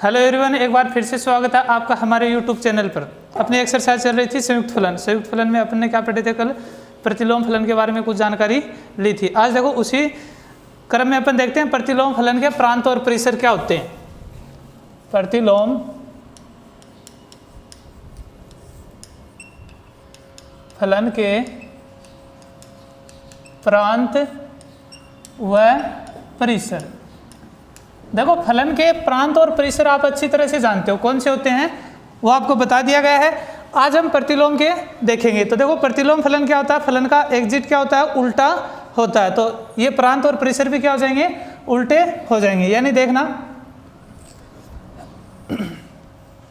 Hello everyone, एक बार फिर से स्वागत है आपका हमारे यूट्यूब चैनल पर। अपनी एक्सरसाइज चल रही थी संयुक्त फलन। संयुक्त फलन में अपन ने क्या पढ़े थे? कल प्रतिलोम फलन के बारे में कुछ जानकारी ली थी। आज देखो उसी क्रम में अपन देखते हैं प्रतिलोम फलन के प्रांत और परिसर क्या होते हैं। प्रतिलोम फलन के प्रांत व परिसर। देखो फलन के प्रांत और परिसर आप अच्छी तरह से जानते हो कौन से होते हैं, वो आपको बता दिया गया है। आज हम प्रतिलोम के देखेंगे। तो देखो प्रतिलोम फलन क्या होता है? फलन का एग्जिट क्या होता है? उल्टा होता है। तो ये प्रांत और परिसर भी क्या हो जाएंगे? उल्टे हो जाएंगे। यानी देखना,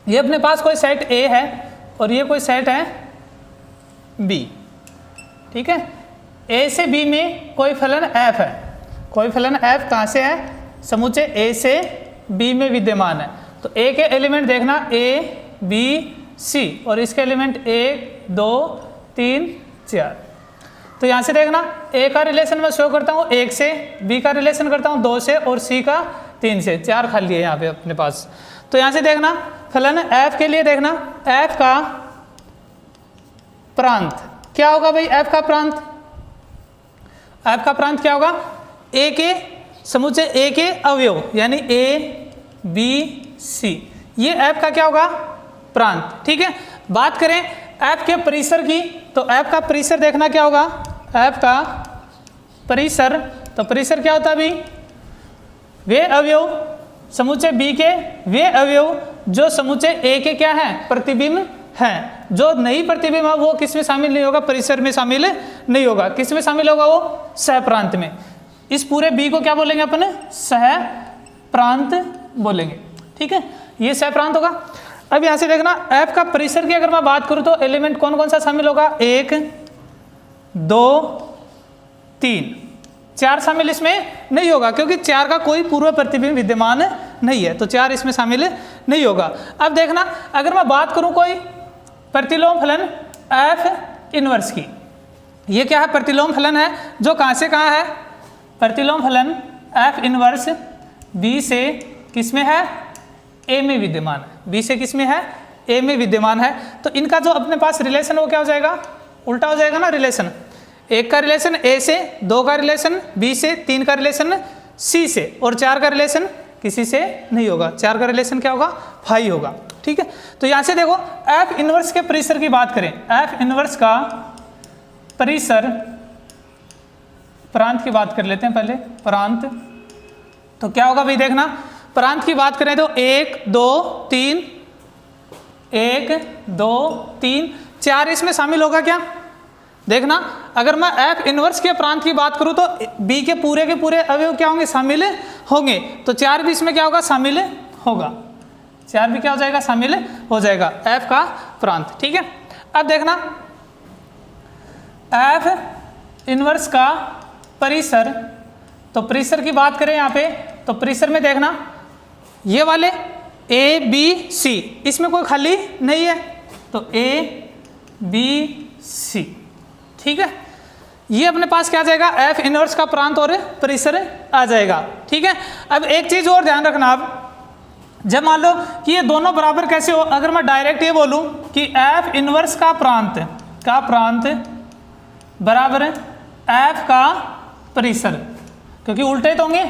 ये अपने पास कोई सेट ए है और ये कोई सेट है बी, ठीक है। ए से बी में कोई फलन एफ है। कोई फलन एफ कहाँ से है? समुच्चय ए से बी में विद्यमान है। तो ए के एलिमेंट देखना ए बी सी और इसके एलिमेंट 1 2 3 4। तो यहाँ से देखना ए का रिलेशन मैं शो करता हूँ 1 से, बी का रिलेशन करता हूँ 2 से और सी का 3 से। 4 खाली है यहाँ पे अपने पास। तो यहाँ से देखना फलन एफ के लिए देखना एफ का प्रांत क्या होगा भाई? एफ का प्रांत, एफ का प्रांत क्या होगा? ए के समुच्चय ए के अवयव यानी ए बी सी, ये एफ का क्या होगा? प्रांत, ठीक है। बात करें एफ के परिसर की, तो एफ का परिसर देखना क्या होगा? एफ का परिसर, तो परिसर क्या होता है भाई? वे अवयव समुच्चय बी के, वे अवयव जो समुच्चय ए के क्या है? प्रतिबिंब है। जो नहीं प्रतिबिंब है वो किस में शामिल नहीं होगा? परिसर में शामिल नहीं होगा। किस में शामिल होगा? वो सह प्रांत में। इस पूरे बी को क्या बोलेंगे अपन? सह प्रांत बोलेंगे, ठीक है। ये सह प्रांत होगा। अब यहां से देखना एफ का परिसर की अगर मैं बात करूं तो एलिमेंट कौन कौन सा शामिल होगा? 1 2 3 4 शामिल इसमें नहीं होगा क्योंकि 4 का कोई पूर्व प्रतिबिंब विद्यमान नहीं है, तो 4 इसमें शामिल नहीं होगा। अब देखना अगर मैं बात करूं कोई प्रतिलोम फलन एफ इनवर्स की, ये क्या है? प्रतिलोम फलन है जो कहां से कहां है? प्रतिलोम फलन एफ इनवर्स बी से किस में है? ए में विद्यमान है। बी से किस में है? ए में विद्यमान है। तो इनका जो अपने पास रिलेशन वो क्या हो जाएगा? उल्टा हो जाएगा ना रिलेशन। 1 का रिलेशन ए से, 2 का रिलेशन बी से, 3 का रिलेशन सी से और 4 का रिलेशन किसी से नहीं होगा। 4 का रिलेशन क्या होगा? फाई होगा, ठीक है। तो यहां से देखो एफ इनवर्स के परिसर की बात करें, एफ इनवर्स का परिसर, प्रांत की बात कर लेते हैं पहले। प्रांत तो क्या होगा भाई? देखना प्रांत की बात करें तो 1 2 3 1 2 3 4 इसमें शामिल होगा क्या? देखना अगर मैं एफ इनवर्स के प्रांत की बात करूं तो बी के पूरे अवयव क्या होंगे? शामिल होंगे। तो 4 भी इसमें क्या होगा? शामिल होगा। 4 भी क्या हो जाएगा? शामिल हो जाएगा एफ का प्रांत, ठीक है। अब देखना एफ इनवर्स का परिसर, तो परिसर की बात करें यहाँ पे तो परिसर में देखना ये वाले ए बी सी इसमें कोई खाली नहीं है, तो ए बी सी, ठीक है। ये अपने पास क्या आ जाएगा? एफ इनवर्स का प्रांत और परिसर आ जाएगा, ठीक है। अब एक चीज और ध्यान रखना, आप जब मान लो कि ये दोनों बराबर कैसे हो, अगर मैं डायरेक्ट ये बोलूं कि एफ इनवर्स का प्रांत बराबर है एफ का परिसर, क्योंकि उल्टे तो होंगे।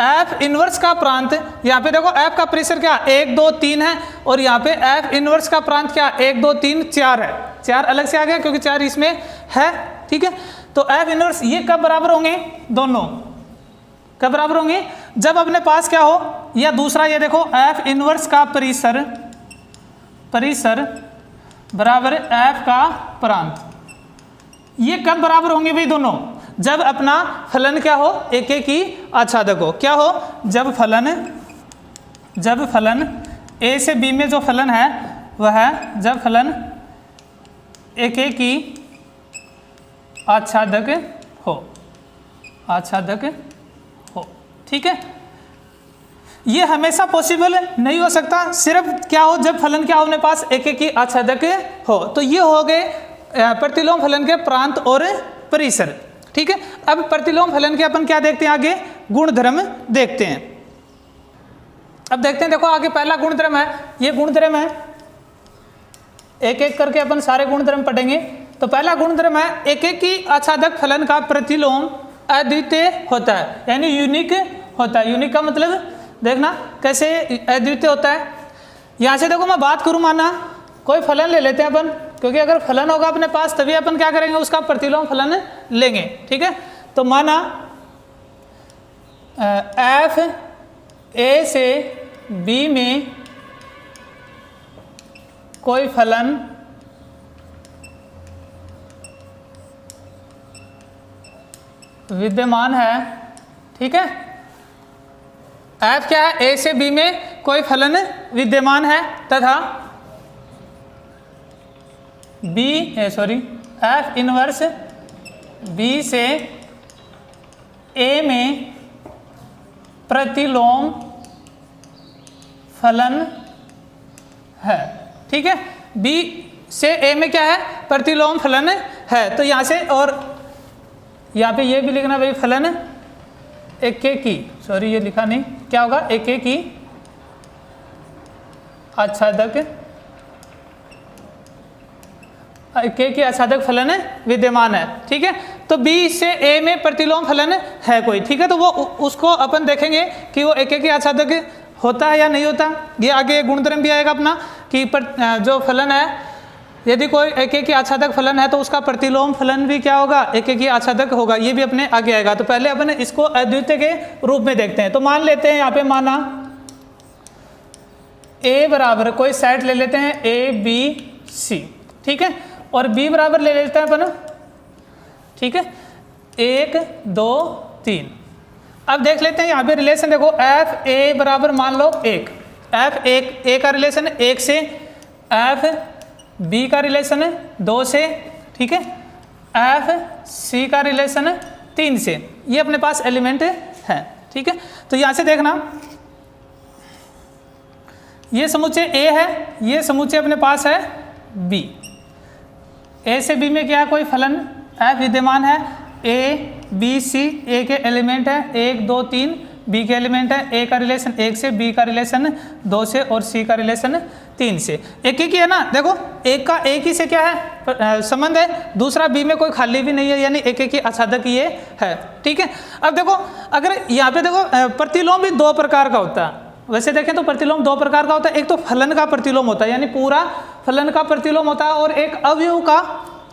एफ इनवर्स का प्रांत, यहाँ पे देखो एफ का परिसर क्या 1 2 3 है और यहाँ पे एफ इनवर्स का प्रांत क्या 1 2 3 4 है। 4 अलग से आ गया क्योंकि 4 इसमें है, ठीक है। तो एफ इनवर्स ये कब बराबर होंगे? दोनों कब बराबर होंगे? जब अपने पास क्या हो, या दूसरा ये देखो एफ इनवर्स का परिसर बराबर एफ का प्रांत, ये कब बराबर होंगे भाई? दोनों जब अपना फलन क्या हो? एक की आच्छादक हो। क्या हो? जब फलन ए से बी में जो फलन है वह है जब फलन एक की आच्छादक हो, ठीक है। ये हमेशा पॉसिबल नहीं हो सकता, सिर्फ क्या हो? जब फलन क्या हो अपने पास? एक की आच्छादक हो। तो ये हो गए प्रतिलोम फलन के प्रांत और परिसर, ठीक है। अब प्रतिलोम फलन के अपन क्या देखते हैं? आगे गुणधर्म देखते हैं। अब देखते हैं, देखो आगे पहला गुणधर्म है, ये गुणधर्म है, एक एक करके अपन सारे गुणधर्म पढ़ेंगे। तो पहला गुणधर्म है एक एक ही आच्छादक फलन का प्रतिलोम अद्वितीय होता है, यानी यूनिक होता है। यूनिक का मतलब देखना कैसे अद्वितीय होता है। यहाँ से देखो मैं बात करूँ, माना कोई फलन ले लेते हैं अपन, क्योंकि अगर फलन होगा अपने पास तभी अपन क्या करेंगे, उसका प्रतिलोम फलन लेंगे। ठीक है, तो माना एफ ए से बी में कोई फलन विद्यमान है। ठीक है, एफ क्या है, ए से बी में कोई फलन विद्यमान है तथा एफ इनवर्स बी से ए में प्रतिलोम फलन है। ठीक है, बी से ए में क्या है, प्रतिलोम फलन है। तो यहाँ से, और यहाँ पे ये भी लिखना भाई, फलन एक की, सॉरी ये लिखा नहीं, क्या होगा, एक की आच्छादक, एक की आच्छादक फलन विद्यमान है। ठीक है, तो बी से ए में प्रतिलोम फलन है कोई। ठीक है, तो वो उसको अपन देखेंगे कि वो एक की आच्छादक होता है या नहीं होता। ये आगे गुणधर्म भी आएगा अपना कि जो फलन है, यदि कोई एक की आच्छादक फलन है तो उसका प्रतिलोम फलन भी क्या होगा, एक की आच्छादक होगा। ये भी अपने आगे आएगा। तो पहले अपन इसको अद्वितीय के रूप में देखते हैं। तो मान लेते हैं यहाँ पे, माना ए बराबर, कोई सेट ले लेते हैं ए बी सी। ठीक है, और बी बराबर ले लेते हैं अपन, ठीक है, 1 2 3। अब देख लेते हैं यहाँ पे रिलेशन, देखो एफ ए बराबर मान लो 1, एफ ए का रिलेशन 1 से, एफ बी का रिलेशन है 2 से। ठीक है, एफ सी का रिलेशन है 3 से। ये अपने पास एलिमेंट है। ठीक है, तो यहाँ से देखना, ये समुच्चय ए है, ये समुच्चय अपने पास है बी। ए से बी में क्या है, कोई फलन एफ विद्यमान है। ए बी सी ए के एलिमेंट है 1 2 3, बी के एलिमेंट है, ए का रिलेशन 1 से, बी का रिलेशन 2 से और सी का रिलेशन 3 से। एक ही है ना, देखो एक का एक ही से क्या है, संबंध है, दूसरा बी में कोई खाली भी नहीं है, यानी एक ही आच्छादक ये है। ठीक है, अब देखो अगर यहाँ पे देखो प्रतिलोम भी 2 प्रकार का होता है। वैसे देखें तो प्रतिलोम 2 प्रकार का होता है, एक तो फलन का प्रतिलोम होता है, यानी पूरा फलन का प्रतिलोम होता है, और एक अवयव का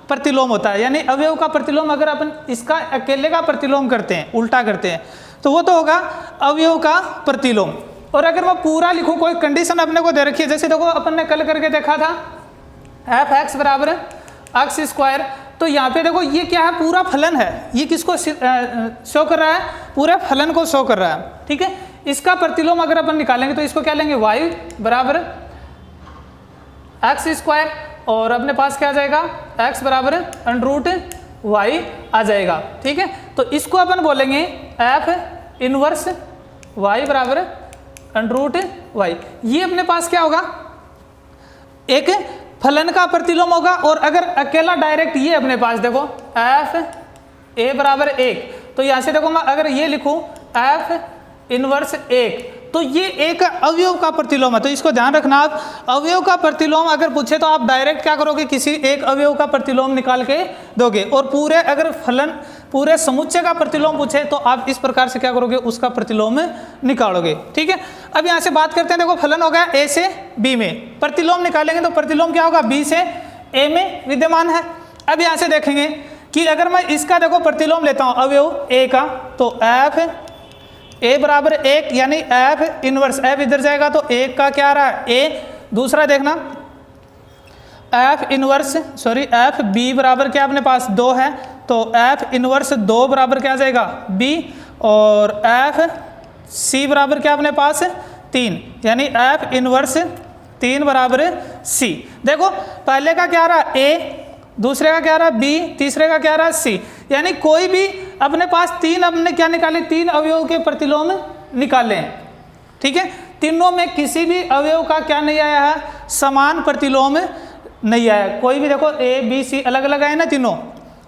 प्रतिलोम होता है। यानी अवयव का प्रतिलोम अगर अपन इसका अकेले का प्रतिलोम करते हैं, उल्टा करते हैं, तो वो तो होगा अवयव का प्रतिलोम। और अगर मैं पूरा लिखूं, कोई कंडीशन अपने को दे रखी है, जैसे देखो अपन ने कल करके देखा था एफ एक्स बराबर एक्स स्क्वायर, तो यहाँ पे देखो ये क्या है, पूरा फलन है। ये किसको शो कर रहा है, पूरे फलन को शो कर रहा है। ठीक है, इसका प्रतिलोम अगर अपन निकालेंगे तो इसको क्या लेंगे, वाई बराबर एक्स स्क्वायर, और अपने पास क्या आ जाएगा, एक्स बराबर अंडरूट वाई आ जाएगा। ठीक है, तो इसको अपन बोलेंगे एफ इनवर्स वाई बराबर अंडरूट वाई। ये अपने पास क्या होगा, एक फलन का प्रतिलोम होगा। और अगर अकेला डायरेक्ट ये अपने पास देखो एफ ए बराबर 1, तो यहाँ से देखो मैं अगर ये लिखूं एफ इनवर्स 1, तो ये एक अवयव का प्रतिलोम है। तो इसको ध्यान रखना, आप अवयव का प्रतिलोम अगर पूछे तो आप डायरेक्ट क्या करोगे, किसी एक अवयव का प्रतिलोम निकाल के दोगे। और पूरे अगर फलन पूरे समुच्चय का प्रतिलोम पूछे तो आप इस प्रकार से क्या करोगे, उसका प्रतिलोम निकालोगे। ठीक है, अब यहाँ से बात करते हैं, देखो फलन हो गया ए से बी में, प्रतिलोम निकालेंगे तो प्रतिलोम क्या होगा, बी से ए में विद्यमान है। अब यहाँ से देखेंगे कि अगर मैं इसका देखो प्रतिलोम लेता हूँ अवयव ए का, तो एफ ए बराबर 1, यानी एफ इनवर्स, एफ इधर जाएगा तो 1 का क्या आ रहा है, ए। दूसरा देखना एफ इनवर्स एफ बी बराबर क्या अपने पास 2 है, तो एफ इनवर्स 2 बराबर क्या आ जाएगा, बी। और एफ सी बराबर क्या अपने पास 3, यानी एफ इनवर्स 3 बराबर सी। देखो पहले का क्या आ रहा है, ए, दूसरे का क्या आ रहा है, बी, तीसरे का क्या आ रहा है, सी। यानी कोई भी अपने पास 3, अपने क्या निकाले, 3 अवयव के प्रतिलोम निकाले हैं। ठीक है, तीनों में किसी भी अवयव का क्या नहीं आया है, समान प्रतिलोम नहीं आया। कोई भी देखो ए बी सी अलग अलग आए ना, तीनों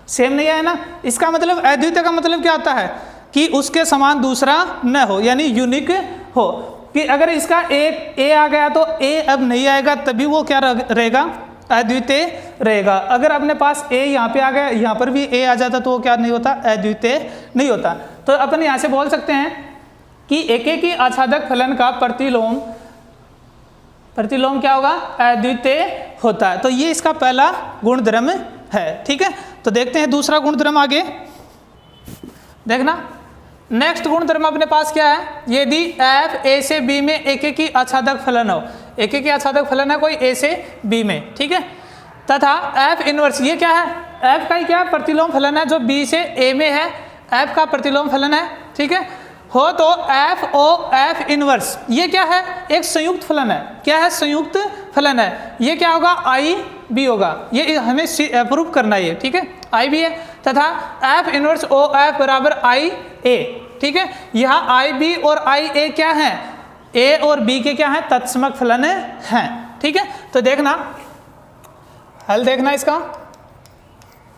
सेम नहीं आया ना। इसका मतलब अद्वितीय का मतलब क्या होता है कि उसके समान दूसरा न हो, यानी यूनिक हो। कि अगर इसका एक ए आ गया तो ए अब नहीं आएगा, तभी वो क्या रहेगा, अद्वितीय रहेगा। अगर अपने पास ए यहाँ पे आ गया, यहाँ पर भी ए आ जाता तो वो क्या नहीं होता, अद्वितीय नहीं होता। तो अपन यहाँ से बोल सकते हैं कि एकेकी आच्छादक फलन का प्रतिलोम क्या होगा, अद्वितीय होता है। तो ये इसका पहला गुणधर्म है। ठीक है, तो देखते हैं दूसरा गुणधर्म आगे देखना। नेक्स्ट गुणधर्म अपने पास क्या है, यदि f a से b में एकेकी आच्छादक फलन हो, एकेकी आच्छादक फलन है कोई a से b में, ठीक है, तथा f इनवर्स, ये क्या है, f का ही क्या प्रतिलोम फलन है जो b से a में है, f का प्रतिलोम फलन है, ठीक है, हो तो f o f इनवर्स ये क्या है, एक संयुक्त फलन है। क्या है, संयुक्त फलन है। ये क्या होगा, i b होगा, ये हमें प्रूव करना है, ठीक है, i b है, तथा f इनवर्स o f बराबर i a, ठीक है। यहाँ i b और i a क्या है, a और b के क्या है, तत्समक फलन हैं, ठीक है। तो देखना हल, देखना इसका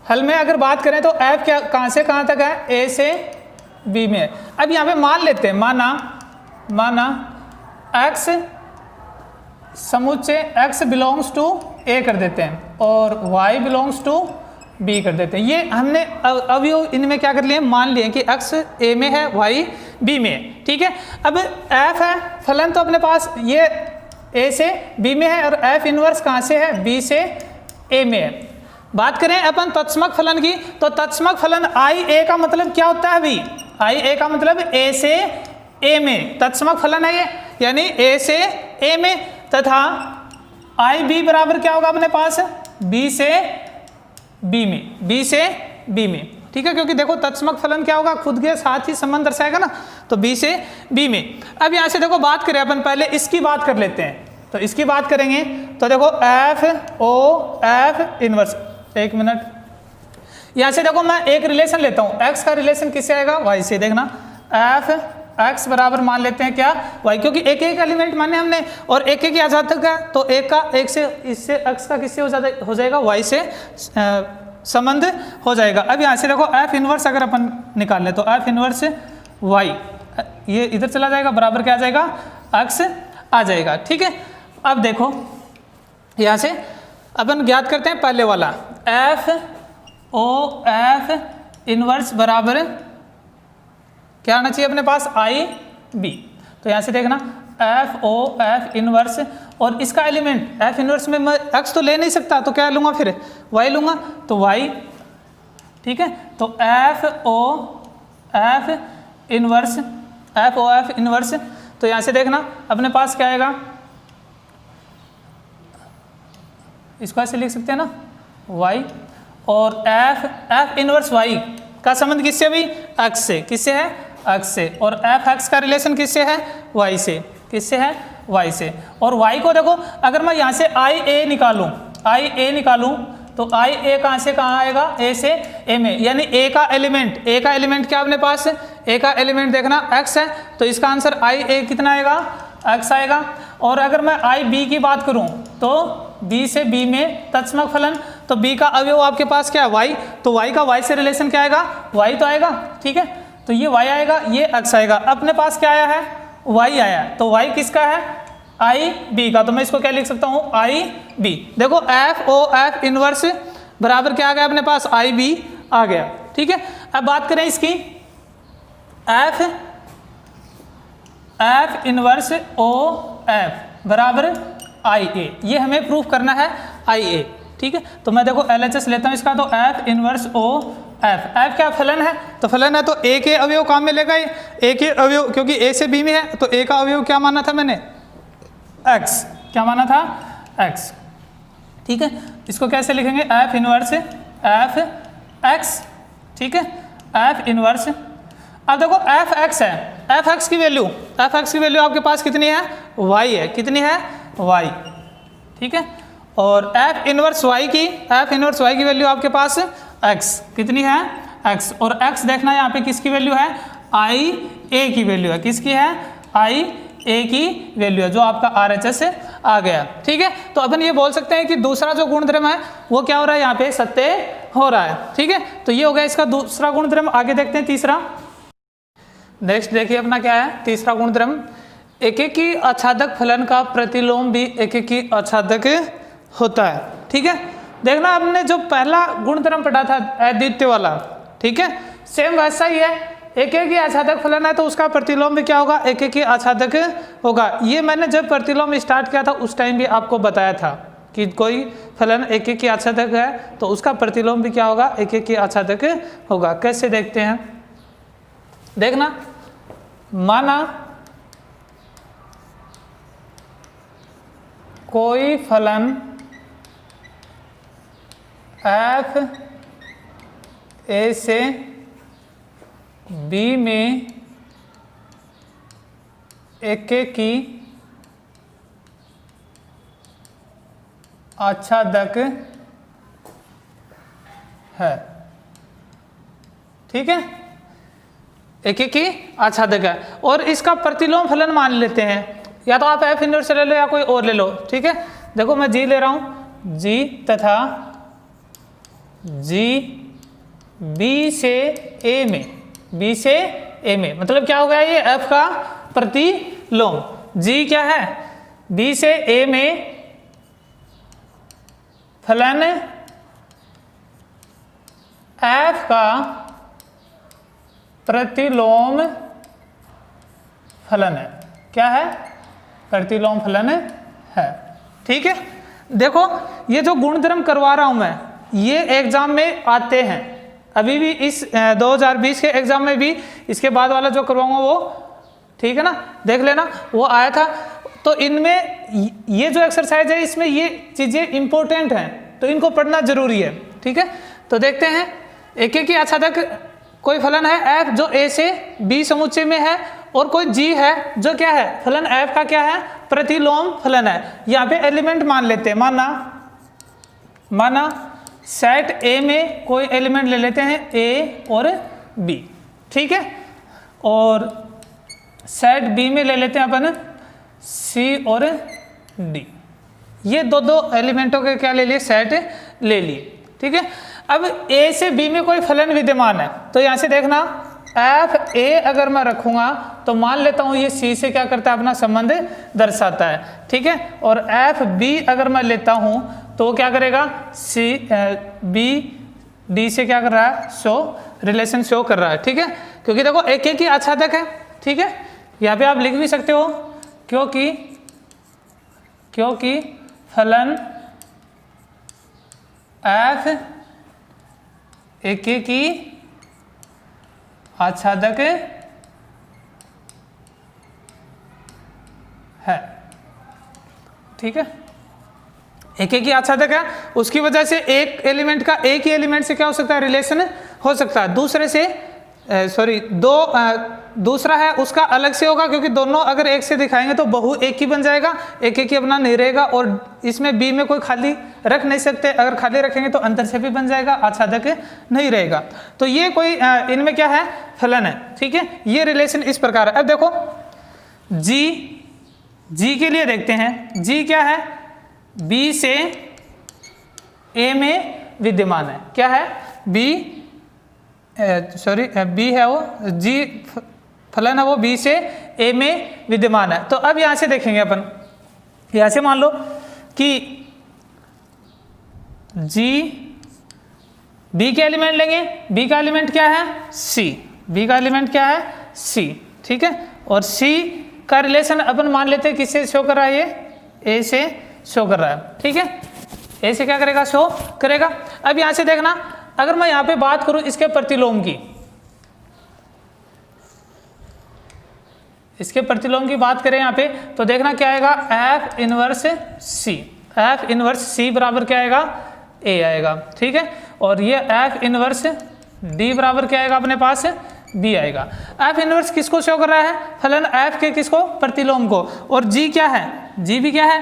हल में अगर बात करें तो f क्या कहाँ से कहाँ तक है, a से b में है। अब यहाँ पे मान लेते हैं, माना x समुच्चय x बिलोंग्स टू a कर देते हैं और y बिलोंग्स टू b कर देते हैं। ये हमने अवयव इनमें क्या कर लिए, मान लिए कि x a में है, y b में है, ठीक है। अब f है फलन, तो अपने पास ये a से b में है और f इनवर्स कहाँ से है, b से a में है। बात करें अपन तत्समक फलन की, तो तत्समक फलन i a का मतलब क्या होता है, अभी i a का मतलब a से a में तत्समक फलन है ये, यानी a से a में, तथा i b बराबर क्या होगा अपने पास, b से b में, b से b में, ठीक है, क्योंकि देखो तत्समक फलन क्या होगा, खुद के साथ ही संबंध दर्शाएगा ना, तो b से b में। अब यहाँ से देखो बात करें अपन, पहले इसकी बात कर लेते हैं, तो इसकी बात करेंगे तो देखो f o f इनवर्स, एक मिनट, यहाँ से देखो मैं एक रिलेशन लेता हूँ, x का रिलेशन किससे आएगा, y से। देखना f x बराबर मान लेते हैं क्या, y, क्योंकि एक एक एलिमेंट माने हमने और एक एक आच्छादक है, तो एक का एक से, इससे x का किससे हो जाएगा, y से संबंध हो जाएगा। अब यहाँ से देखो f इनवर्स अगर अपन निकाल ले तो f इनवर्स y ये इधर चला जाएगा, बराबर क्या आ जाएगा, x आ जाएगा, ठीक है। अब देखो यहाँ से अपन ज्ञात करते हैं पहले वाला, f o f इनवर्स बराबर क्या आना चाहिए अपने पास, i b। तो यहाँ से देखना f o f इनवर्स, और इसका एलिमेंट f इनवर्स में मैं x तो ले नहीं सकता, तो क्या लूँगा फिर, y लूँगा, तो y, ठीक है। तो f o f inverse, f o f inverse, तो यहाँ से देखना अपने पास क्या आएगा, इसको ऐसे लिख सकते हैं ना, y, और f इनवर्स y का संबंध किससे, भी x से, किससे है, x से, और f(x) का रिलेशन किससे है, y से, किससे है, y से। और y को देखो अगर मैं यहाँ से i a निकालूं तो i a कहाँ से कहाँ आएगा, a से a में, यानी a का एलिमेंट क्या अपने पास, a का एलिमेंट देखना x है, तो इसका आंसर i a कितना आएगा, x आएगा। और अगर मैं i b की बात करूं तो b से b में तत्समक फलन, तो b का अवयव आपके पास क्या है, y, तो y का y से रिलेशन क्या आएगा, y तो आएगा, ठीक है, तो ये y आएगा, ये x आएगा। अपने पास क्या आया है, y आया, तो y किसका है, i b का, तो मैं इसको क्या लिख सकता हूँ, i b। देखो f o f इनवर्स बराबर क्या आ गया अपने पास, i b आ गया, ठीक है। अब बात करें इसकी, f इनवर्स o f बराबर i a, ये हमें प्रूफ करना है i a, ठीक है। तो मैं देखो LHS लेता हूँ इसका, तो f इनवर्स o f क्या फलन है, तो फलन है, तो a के अवयव काम में लेगा, a के अवयव, क्योंकि a से b में है, तो a का अवयव क्या माना था मैंने, x, क्या माना था, x, ठीक है। इसको कैसे लिखेंगे, f इनवर्स f x, ठीक है, f इनवर्स। अब देखो f(x) है, f(x) की वैल्यू आपके पास कितनी है, y है, कितनी है, y, ठीक है। और f इनवर्स y की वैल्यू आपके पास x, कितनी है, x, और x देखना यहाँ पे किसकी वैल्यू है, i a की वैल्यू है, किसकी है, i a की वैल्यू है, जो आपका RHS से आ गया, ठीक है। तो अपन ये बोल सकते हैं कि दूसरा जो गुणधर्म है वो क्या हो रहा है, यहाँ पे सत्य हो रहा है, ठीक है। तो ये हो गया इसका दूसरा गुणधर्म। आगे देखते हैं तीसरा। नेक्स्ट देखिए अपना क्या है तीसरा गुणधर्म, एकेकी आच्छादक फलन का प्रतिलोम भी एकेकी आच्छादक होता है। ठीक है, देखना हमने जो पहला गुणधर्म पढ़ा था अद्वितीय वाला, ठीक है, सेम वैसा ही है। एकेकी आच्छादक फलन है तो उसका प्रतिलोम भी क्या होगा, एकेकी आच्छादक होगा। ये मैंने जब प्रतिलोम स्टार्ट किया था उस टाइम भी आपको बताया था कि कोई फलन एकेकी आच्छादक है तो उसका प्रतिलोम भी क्या होगा, एकेकी आच्छादक होगा। कैसे देखते हैं, देखना, माना कोई फलन f a से b में एकेकी आच्छादक है। ठीक है, एकेकी आच्छादक है और इसका प्रतिलोम फलन मान लेते हैं, या तो आप f इनवर्स ले लो या कोई और ले लो। ठीक है, देखो मैं g ले रहा हूं, g तथा g b से a में, b से a में, मतलब क्या हो गया, ये f का प्रतिलोम। g क्या है, b से a में फलन f का प्रतिलोम फलन है। क्या है, प्रतिलोम फलन है। ठीक है, देखो ये जो गुणधर्म करवा रहा हूं मैं, ये एग्जाम में आते हैं, अभी भी इस 2020 के एग्जाम में भी इसके बाद वाला जो करवाऊंगा वो, ठीक है ना, देख लेना, वो आया था। तो इनमें ये जो एक्सरसाइज है इसमें ये चीजें इंपॉर्टेंट हैं तो इनको पढ़ना जरूरी है। ठीक है, तो देखते हैं, एकेकी आच्छादक कोई फलन है f जो a से b समुच्चय में है और कोई g है जो क्या है, फलन f का क्या है, प्रतिलोम फलन है। यहाँ पे एलिमेंट मान लेते हैं, माना सेट a में कोई एलिमेंट ले लेते हैं a और b। ठीक है, और सेट b में ले लेते हैं अपन c और d। ये दो एलिमेंटों के क्या ले लिए, सेट ले लिए। ठीक है, अब a से b में कोई फलन विद्यमान है तो यहाँ से देखना, f a अगर मैं रखूंगा तो मान लेता हूँ ये c से क्या करता है, अपना संबंध दर्शाता है। ठीक है, और f b अगर मैं लेता हूँ तो क्या करेगा, b d से क्या कर रहा है, रिलेशन शो कर रहा है। ठीक है, क्योंकि देखो एकेकी आच्छादक है। ठीक है, यहाँ पे आप लिख भी सकते हो, क्योंकि फलन f एकेकी आच्छादक है। ठीक है, एकेकी आच्छादक है, उसकी वजह से एक एलिमेंट का एक ही एलिमेंट से क्या हो सकता है, रिलेशन हो सकता है, दूसरे से दूसरा है उसका अलग से होगा, क्योंकि दोनों अगर एक से दिखाएंगे तो बहु एक ही बन जाएगा, एक ही अपना नहीं रहेगा। और इसमें b में कोई खाली रख नहीं सकते, अगर खाली रखेंगे तो अंतर से भी बन जाएगा, आच्छादक नहीं रहेगा। तो ये कोई इनमें क्या है, फलन है। ठीक है, ये रिलेशन इस प्रकार है। अब देखो g के लिए देखते हैं, g क्या है, b से a में विद्यमान है। क्या है, b है वो, g फलन है वो b से a में विद्यमान है। तो अब यहां से देखेंगे अपन, यहां से मान लो कि g b का एलिमेंट लेंगे, b का एलिमेंट क्या है, c, b का एलिमेंट क्या है, c। ठीक है, और c का रिलेशन अपन मान लेते हैं किससे शो कर रहा है, ये a से शो कर रहा है। ठीक है, a से क्या करेगा, शो करेगा। अब यहां से देखना, अगर मैं यहाँ पे बात करूं इसके प्रतिलोम की, इसके प्रतिलोम की बात करें यहाँ पे, तो देखना क्या आएगा, f इनवर्स c बराबर क्या आएगा, a आएगा। ठीक है, और ये f इनवर्स d बराबर क्या आएगा, अपने पास b आएगा। f इनवर्स किसको शो कर रहा है, फलन f के किसको, प्रतिलोम को। और g क्या है, g भी क्या है,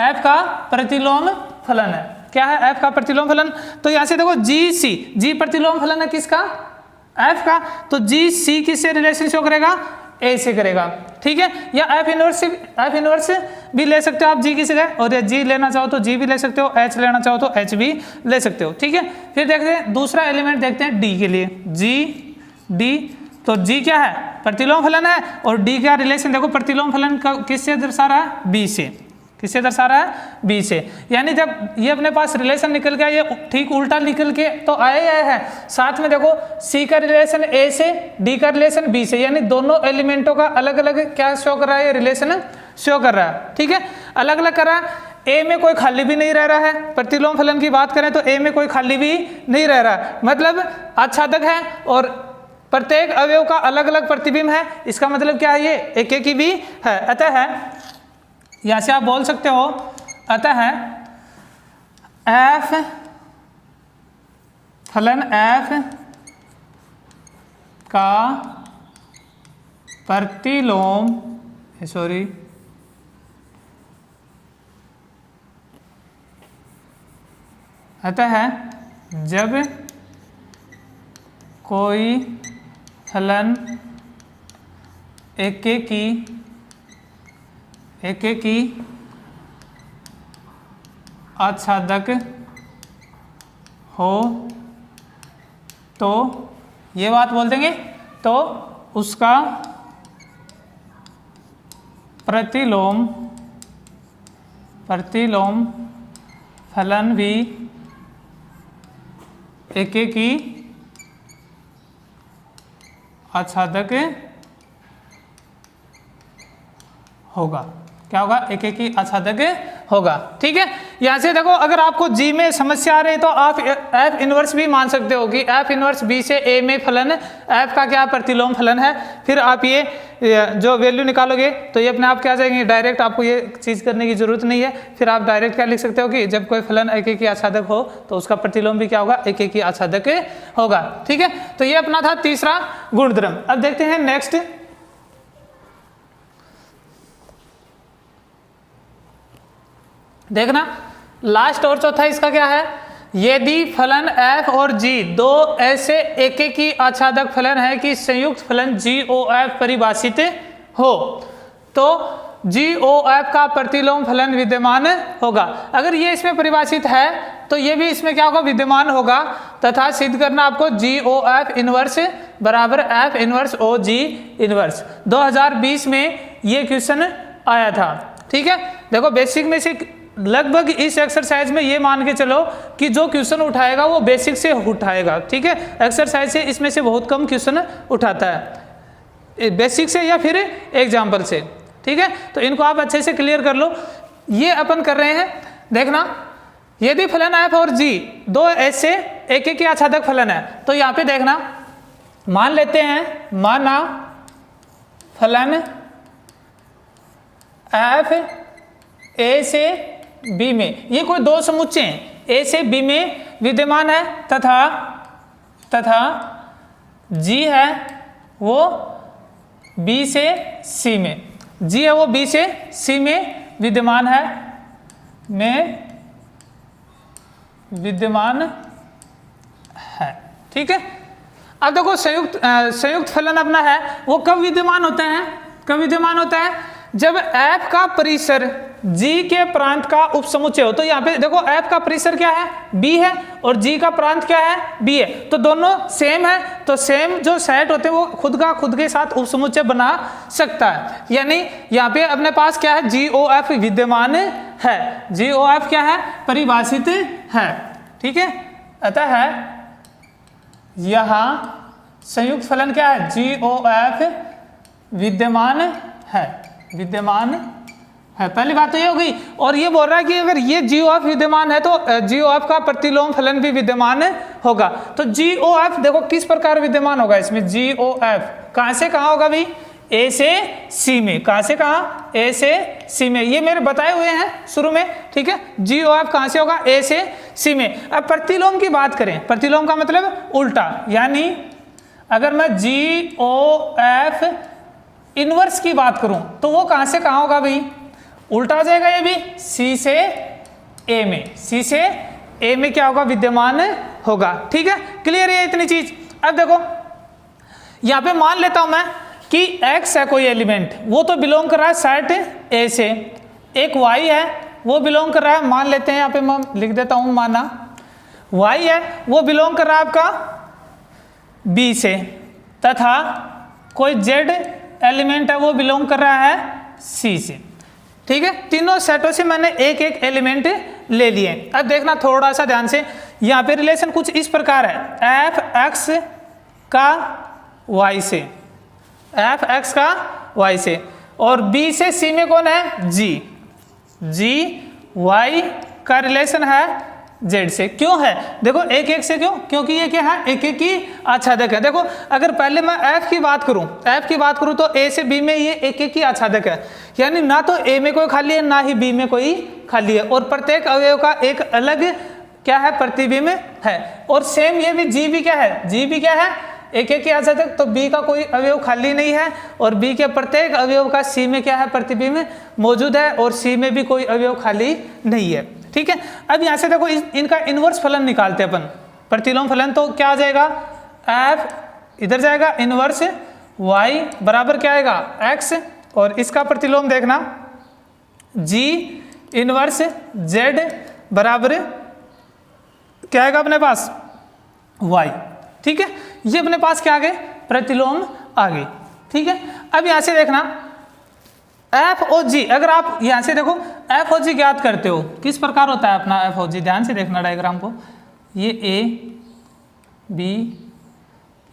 f का प्रतिलोम फलन है। क्या है, f का प्रतिलोम फलन। तो यहाँ से देखो g प्रतिलोम फलन है किसका, f का, तो g c किससे रिलेशन शो करेगा, a से करेगा। ठीक है, या f इनवर्स भी ले सकते हो आप g की जगह, और या g लेना चाहो तो g भी ले सकते हो, h लेना चाहो तो h भी ले सकते हो। ठीक है, फिर देखते हैं दूसरा एलिमेंट, देखते हैं d के लिए, g d तो जी क्या है, प्रतिलोम फलन है, और डी का रिलेशन देखो प्रतिलोम फलन किससे दर्शा रहा है, बी से। किससे दर्शा रहा है, बी से। यानी जब ये अपने पास रिलेशन निकल गया, ये ठीक उल्टा निकल के तो आया है। साथ में देखो सी का रिलेशन ए से, डी का रिलेशन बी से, यानी दोनों एलिमेंटों का अलग अलग क्या शो कर रहा है, ये रिलेशन शो कर रहा है। ठीक है, अलग अलग कर रहा है। ए में कोई खाली भी नहीं रह रहा है, प्रतिलोम फलन की बात करें तो ए में कोई खाली भी नहीं रह रहा है, मतलब आच्छादक है और प्रत्येक अवयव का अलग अलग प्रतिबिंब है। इसका मतलब क्या है, ये एक एक ही भी है। अतः है, यहां से आप बोल सकते हो, अतः एफ फलन एफ का प्रतिलोम, सॉरी अतः जब कोई फलन एक की आच्छादक हो तो ये बात बोल देंगे, तो उसका प्रतिलोम फलन भी एक की आच्छादक होगा। क्या होगा, एक एक ही आच्छादक होगा। ठीक है, यहां से देखो अगर आपको जी में समस्या आ रही है तो आप एफ इनवर्स भी मान सकते हो कि एफ इनवर्स बी से ए में फलन एफ का क्या प्रतिलोम फलन है। फिर आप ये जो वैल्यू निकालोगे तो ये अपने आप क्या आ जाएंगे, डायरेक्ट। आपको ये चीज़ करने की जरूरत नहीं है। फिर आप डायरेक्ट क्या लिख सकते हो कि जब कोई फलन एक एक ही आच्छादक हो तो उसका प्रतिलोम भी क्या होगा, एक एक ही आच्छादक होगा। ठीक है, तो ये अपना था तीसरा गुणधर्म। अब देखते हैं नेक्स्ट, देखना लास्ट और चौथा इसका क्या है, यदि फलन f और g दो ऐसे एक एक ही आच्छादक फलन है कि संयुक्त फलन GOF परिभाषित हो तो GOF का प्रतिलोम फलन विद्यमान होगा। अगर ये इसमें परिभाषित है तो ये भी इसमें क्या होगा, विद्यमान होगा। तथा सिद्ध करना आपको GOF इनवर्स बराबर F इनवर्स OG इनवर्स। 2020 में ये क्वेश्चन आया था। ठीक है, देखो बेसिक में से लगभग इस एक्सरसाइज में ये मान के चलो कि जो क्वेश्चन उठाएगा वो बेसिक से उठाएगा। ठीक है, एक्सरसाइज से इसमें से बहुत कम क्वेश्चन उठाता है, बेसिक से या फिर एग्जाम्पल से। ठीक है, तो इनको आप अच्छे से क्लियर कर लो। ये अपन कर रहे हैं, देखना यदि फलन f और g दो ऐसे एक एक के आच्छादक फलन है तो यहाँ पे देखना मान लेते हैं, माना फलन f a से b में, ये कोई दो समुच्चय हैं, a से b में विद्यमान है तथा g है वो b से c में, g है वो b से c में विद्यमान है, ठीक है। अब देखो संयुक्त फलन अपना है वो कब विद्यमान होता है, कब विद्यमान होता है, जब f का परिसर g के प्रांत का उपसमुच्चय हो। तो यहाँ पे देखो f का परिसर क्या है, b है, और g का प्रांत क्या है, b है, तो दोनों सेम है। तो सेम जो सेट होते हैं वो खुद के साथ उपसमुच्चय बना सकता है। यानी यहाँ पे अपने पास क्या है, GOF विद्यमान है, GOF क्या है, परिभाषित है। ठीक है, अतः यहाँ संयुक्त फलन क्या है, GOF विद्यमान है। पहली बात तो ये हो गई। और ये बोल रहा है कि अगर ये GOF विद्यमान है तो GOF का प्रतिलोम फलन भी विद्यमान होगा। तो GOF देखो किस प्रकार विद्यमान होगा, इसमें GOF कहां से कहां होगा भाई, A से C में, कहां से कहां, A से C में, ये मेरे बताए हुए हैं शुरू में। ठीक है, GOF कहां से होगा, A से C में। अब प्रतिलोम की बात करें, प्रतिलोम का मतलब उल्टा, यानी अगर मैं GOF इनवर्स की बात करूं तो वो कहां से कहां होगा भाई, उल्टा हो जाएगा ये भी, C से A में, C से A में क्या होगा, विद्यमान होगा। ठीक है, क्लियर है इतनी चीज। अब देखो यहां पे मान लेता हूं मैं कि X है कोई एलिमेंट, वो तो बिलोंग कर रहा है सेट A से, एक Y है वो बिलोंग कर रहा है, मान लेते हैं यहाँ पे मैं लिख देता हूं, माना Y है वो बिलोंग कर रहा है आपका B से, तथा कोई जेड एलिमेंट है वो बिलोंग कर रहा है सी से। ठीक है, तीनों सेटों से मैंने एक एक एलिमेंट ले लिए। अब देखना थोड़ा सा ध्यान से, यहाँ पे रिलेशन कुछ इस प्रकार है, एफ एक्स का वाई से, एफ एक्स का वाई से, और बी से सी में कौन है, जी, जी वाई का रिलेशन है जेड से। क्यों है, देखो एक एक से, क्यों, क्योंकि ये क्या है, एक एक की आच्छादक है। देखो अगर पहले मैं एफ की बात करूं तो ए से बी में ये एक एक की आच्छादक है, यानी ना तो ए में कोई खाली है ना ही बी में कोई खाली है, और प्रत्येक अवयव का एक अलग क्या है, प्रतिबिंब है। और सेम ये भी जी भी क्या है, जी भी क्या है, एक एक की आच्छादक, तो बी का कोई अवयव खाली नहीं है, और बी के प्रत्येक अवयव का सी में क्या है, प्रतिबिंब मौजूद है, और सी में भी कोई अवयव खाली नहीं है। ठीक है, अब यहाँ से देखो इनका इनवर्स फलन निकालते हैं अपन, प्रतिलोम फलन। तो क्या आ जाएगा, एफ इधर जाएगा, इनवर्स वाई बराबर क्या आएगा, एक्स, और इसका प्रतिलोम देखना जी इनवर्स जेड बराबर क्या आएगा अपने पास, वाई। ठीक है, ये अपने पास क्या आ गए, प्रतिलोम आ गए। ठीक है, अब यहाँ से देखना एफ ओ जी, अगर आप यहाँ से देखो एफ ओ जी ज्ञात करते हो, किस प्रकार होता है अपना एफ ओ जी, ध्यान से देखना डायग्राम को, ये ए बी,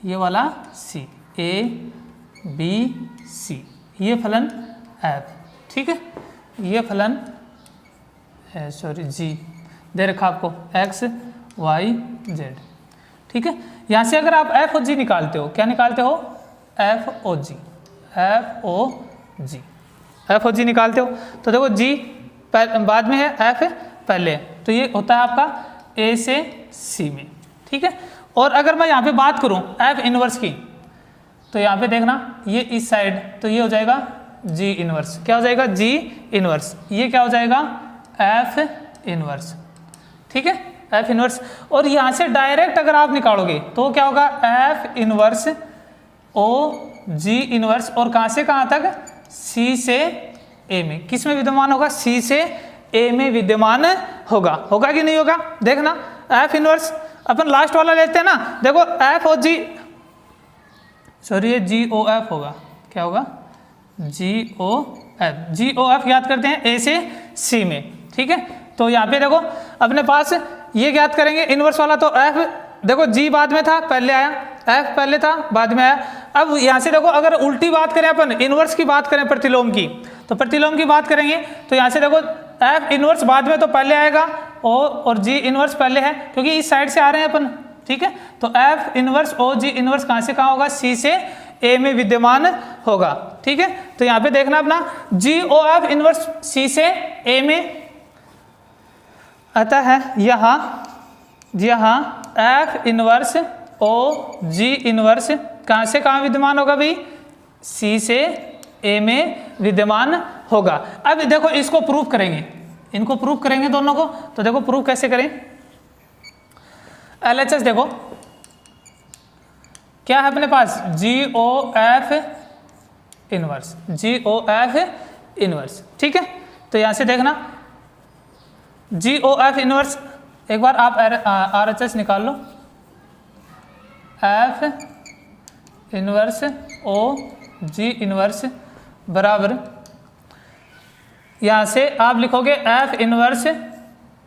ये वाला सी, ए बी सी, ये फलन एफ। ठीक है, ये फलन सॉरी जी दे रखा आपको, एक्स वाई जेड। ठीक है, यहाँ से अगर आप एफ ओ जी निकालते हो, क्या निकालते हो, F o g, f o g, f o जी निकालते हो, तो देखो जी बाद में है, एफ पहले, तो ये होता है आपका ए से सी में। ठीक है, और अगर मैं यहाँ पे बात करूँ एफ इनवर्स की, तो यहाँ पे देखना ये इस साइड, तो ये हो जाएगा जी इनवर्स, क्या हो जाएगा, जी इनवर्स, ये क्या हो जाएगा, एफ इनवर्स। ठीक है, एफ इनवर्स, और यहाँ से डायरेक्ट अगर आप निकालोगे तो क्या होगा, एफ इनवर्स ओ जी इनवर्स, और कहाँ से कहाँ तक, सी से ए में, किस में विद्यमान होगा, सी से ए में विद्यमान होगा, होगा कि नहीं होगा, देखना एफ इनवर्स अपन लास्ट वाला लेते हैं ना, देखो एफ ओ जी, सॉरी ये जी ओ एफ होगा, क्या होगा, जी ओ एफ, जी ओ एफ ज्ञात करते हैं ए से सी में। ठीक है, तो यहाँ पे देखो अपने पास ये ज्ञात करेंगे इनवर्स वाला, तो एफ देखो जी बाद में था पहले आया, एफ पहले था बाद में आया। अब यहाँ से देखो अगर उल्टी बात करें अपन, इनवर्स की बात करें प्रतिलोम की, तो प्रतिलोम की बात करेंगे तो यहाँ से देखो एफ इनवर्स बाद में तो पहले आएगा, ओ और जी इनवर्स पहले है, क्योंकि इस साइड से आ रहे हैं अपन। ठीक है, तो एफ इनवर्स ओ जी इनवर्स कहाँ से कहाँ होगा, सी से ए में विद्यमान होगा। ठीक है, तो यहाँ पे देखना अपना g o f inverse C से ए में आता है, यहाँ एफ इनवर्स ओ जी इनवर्स कहाँ से कहाँ विद्यमान होगा भाई, सी से ए में विद्यमान होगा। अब देखो इसको प्रूव करेंगे, इनको प्रूव करेंगे दोनों को, तो देखो प्रूव कैसे करें, LHS देखो क्या है अपने पास, जी ओ एफ इनवर्स, जी ओ एफ इनवर्स। ठीक है, तो यहाँ से देखना जी ओ एफ इनवर्स, एक बार आप RHS निकाल लो, एफ इनवर्स ओ जी इनवर्स बराबर, यहाँ से आप लिखोगे एफ इनवर्स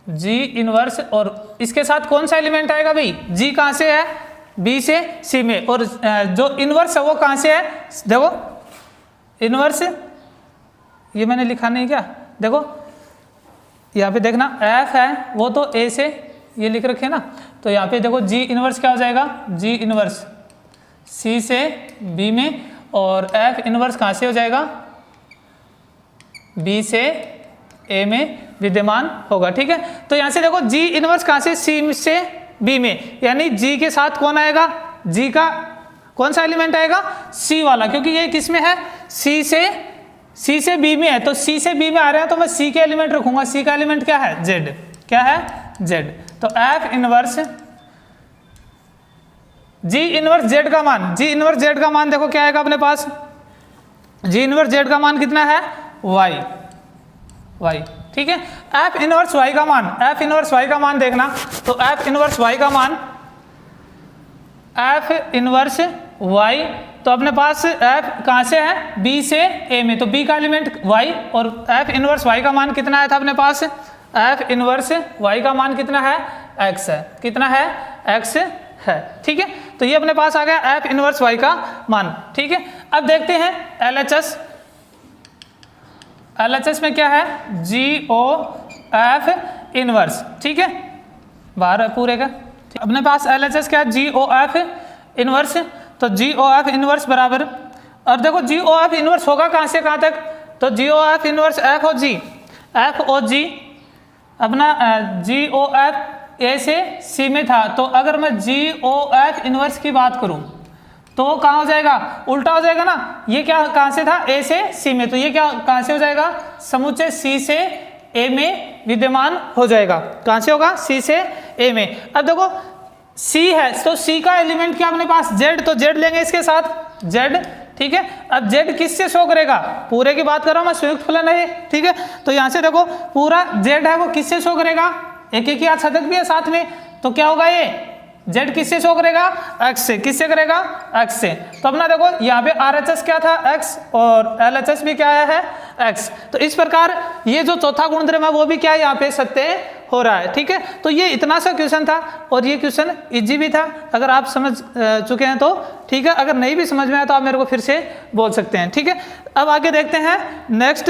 जी इनवर्स, और इसके साथ कौन सा एलिमेंट आएगा भाई, जी कहाँ से है, बी से सी में, और जो इनवर्स है वो कहाँ से है, देखो इनवर्स, ये मैंने लिखा नहीं क्या, देखो यहाँ पे देखना एफ है वो तो ए से ये लिख रखे ना, तो यहाँ पे देखो जी इनवर्स क्या हो जाएगा, जी इनवर्स सी से बी में, और एफ इनवर्स कहाँ से हो जाएगा, बी से ए में विद्यमान होगा। ठीक है, तो यहाँ से देखो जी इनवर्स कहाँ से, सी से बी में, यानी जी के साथ कौन आएगा, जी का कौन सा एलिमेंट आएगा, सी वाला, क्योंकि ये किस में है, सी से बी में है, तो सी से बी में आ रहे हैं तो मैं सी के एलिमेंट रखूंगा, सी का एलिमेंट क्या है, जेड, क्या है, जेड। तो एफ इनवर्स जी इनवर्स जेड का मान, जी इनवर्स जेड का मान देखो क्या आएगा अपने पास, जी इनवर्स जेड का मान कितना है, वाई, वाई। ठीक है, एफ इनवर्स वाई का मान, एफ इनवर्स वाई का मान देखना, तो एफ इनवर्स वाई का मान, एफ इनवर्स वाई तो अपने पास एफ कहाँ से है, बी से ए में, तो बी का एलिमेंट वाई और एफ इनवर्स वाई का मान कितना आया था अपने पास, एफ इनवर्स वाई का मान कितना है, एक्स है, कितना है, एक्स है। ठीक है, तो ये अपने पास आ गया एफ इनवर्स वाई का मान। ठीक है, अब देखते हैं एलएचएस। एलएचएस में क्या है, जी ओ एफ इनवर्स। ठीक है, बाहर है पूरे का। अपने पास एलएचएस क्या है, जी ओ एफ इनवर्स, तो जी ओ एफ इनवर्स बराबर, और देखो जी ओ एफ इनवर्स होगा कहाँ से कहाँ तक, तो g o f inverse f o g, f o g अपना जी ओ एफ ए से सी में था, तो अगर मैं जी ओ एफ इनवर्स की बात करूं तो कहाँ हो जाएगा, उल्टा हो जाएगा ना, ये क्या कहाँ से था, ए से सी में, तो ये क्या कहाँ से हो जाएगा, समुच्चय सी से ए में विद्यमान हो जाएगा। कहाँ से होगा, सी से ए में। अब देखो सी है तो सी का एलिमेंट क्या अपने पास, जेड, तो जेड लेंगे इसके साथ, जेड। ठीक है, अब जेड किससे शो करेगा, पूरे की बात कर रहा हूं मैं, संयुक्त फलन है ये। ठीक है, तो यहां से देखो पूरा जेड है वो किससे शो करेगा, एक एक या शतक भी है साथ में, तो क्या होगा ये जेड किससे शो करेगा, एक्स से। किससे करेगा, एक्स से। तो अपना देखो यहाँ पे आरएचएस क्या था, एक्स, और एलएचएस भी क्या आया है, एक्स। तो इस प्रकार ये जो चौथा गुणधर्म है वो भी क्या है यहाँ पे सत्य हो रहा है। ठीक है, तो ये इतना सा क्वेश्चन था और ये क्वेश्चन इजी भी था, अगर आप समझ चुके हैं तो ठीक है, अगर नहीं भी समझ में आया तो आप मेरे को फिर से बोल सकते हैं। ठीक है, अब आगे देखते हैं नेक्स्ट